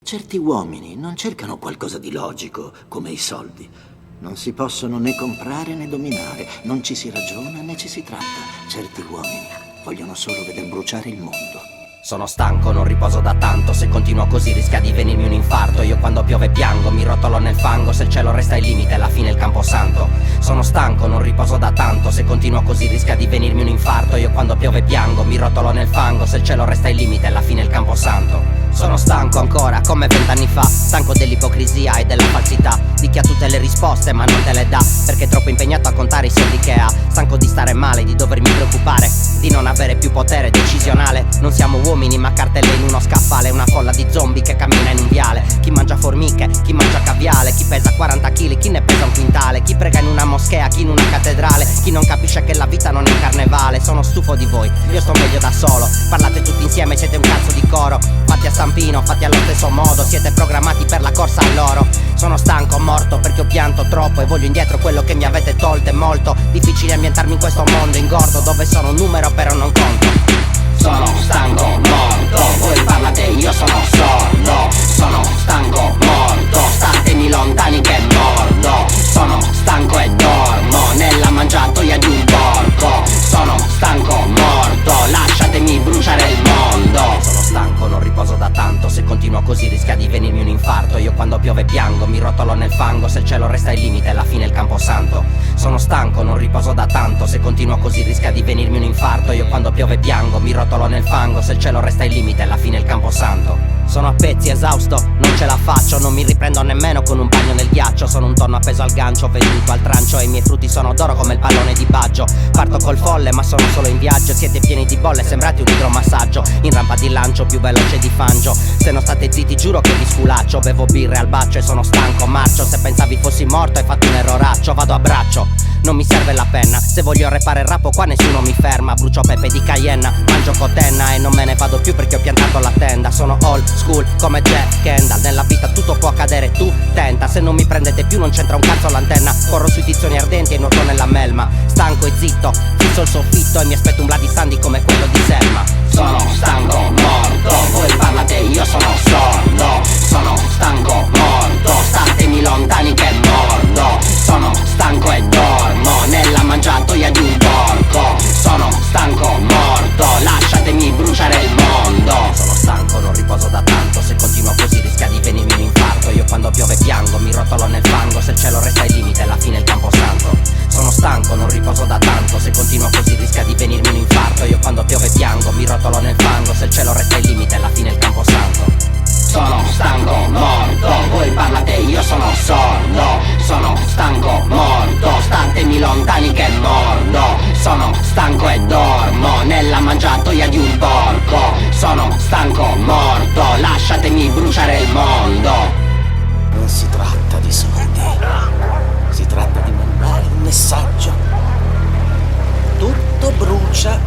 Certi uomini non cercano qualcosa di logico, come i soldi. Non si possono né comprare né dominare, non ci si ragiona né ci si tratta. Certi uomini vogliono solo veder bruciare il mondo. Sono stanco, non riposo da tanto. Se continuo così rischia di venirmi un infarto. Io quando piove piango, mi rotolo nel fango. Se il cielo resta il limite, alla fine il camposanto. Sono stanco, non riposo da tanto. Se continuo così rischia di venirmi un infarto. Io quando piove piango, mi rotolo nel fango. Se il cielo resta il limite, alla fine il camposanto. Sono stanco ancora, come 20 anni fa. Stanco dell'ipocrisia e della falsità, di chi ha tutte le risposte ma non te le dà, perché è troppo impegnato a contare i soldi che ha. Stanco di stare male, di dovermi preoccupare, di non avere più potere decisionale. Non siamo uomini ma cartelle in uno scaffale. Una folla di zombie che cammina in un viale. Chi mangia formiche, chi mangia caviale. Chi pesa 40 kg, chi ne pesa un quintale. Chi prega in una moschea, chi in una cattedrale. Chi non capisce che la vita non è un carnevale. Sono stufo di voi, io sto meglio da solo. Parlate tutti insieme, siete un cazzo di coro. Fatti a Stampino, fatti allo stesso modo. Siete programmati per la corsa all'oro. Sono stanco, morto, perché ho pianto troppo e voglio indietro quello che mi avete tolto. È molto difficile ambientarmi in questo mondo ingordo, dove sono un numero però non conto. Sono stanco, morto, voi parlate, io sono sordo. Sono stanco, morto, statemi lontani che mordo. Sono stanco e dormo nella mangiatoia di un porco. Sono stanco, morto, lasciatemi bruciare il mondo. Sono stanco, non riposo da tanto. Se continuo così rischia di venirmi un infarto. Io quando piove piango, mi rotolo nel fango. Se il cielo resta il limite, alla fine il camposanto. Sono stanco, non riposo da tanto. Se continuo così rischia di venirmi un infarto. Io quando piove piango, mi rotolo nel fango. Se il cielo resta il limite, alla fine il camposanto. Sono a pezzi, esausto, non ce la faccio. Non mi riprendo nemmeno con un bagno nel ghiaccio. Sono un tonno appeso al gancio, venduto al trancio. E i miei frutti sono d'oro come il pallone di Baggio. Parto col folle ma sono solo in viaggio. Siete pieni di bolle, sembrate un idromassaggio. In rampa di lancio, più veloce di Fangio. Se non state zitti giuro che vi sculaccio. Bevo birre al baccio e sono stanco, marcio. Se pensavi fossi morto hai fatto un erroraccio. Vado a braccio, non mi serve la penna. Se voglio rappare il rapo qua nessuno mi ferma. Brucio pepe di Cayenne, mangio cotenna. E non me ne vado più perché ho piantato la tenda. Sono old school come Jack Kendall. Nella vita tutto può accadere, tu tenta. Se non mi prendete più non c'entra un cazzo l'antenna. Corro sui tizioni ardenti e nuoto nella melma. Stanco e zitto, fisso il soffitto. E mi aspetto un Bloody Sandy come quello di Selma. Sono stanco, morto, voi parlate, io sono sordo. Sono stanco, morto, statemi lontani che mordo. Sono stanco e dormo nella mangiatoia di un porco. Sono stanco, morto, lasciatemi bruciare il mondo. Sono stanco, non riposo da tanto. Se continuo così rischia di venirmi un infarto. Io quando piove piango, mi rotolo nel fango. Se il cielo resta il limite, alla fine il camposanto. Sono stanco, non riposo da tanto. Se continuo così rischia di venirmi un infarto. Io quando piove piango, mi rotolo nel fango. Se il cielo resta il limite, alla fine il camposanto. Sono stanco, morto, voi parlate, io sono sordo. Sono stanco, morto, statemi lontani che mordo. Sono stanco e dormo nella mangiatoia di un porco. Sono stanco, morto, lasciatemi bruciare il mondo. Non si tratta di soldi, si tratta di mandare un messaggio. Tutto brucia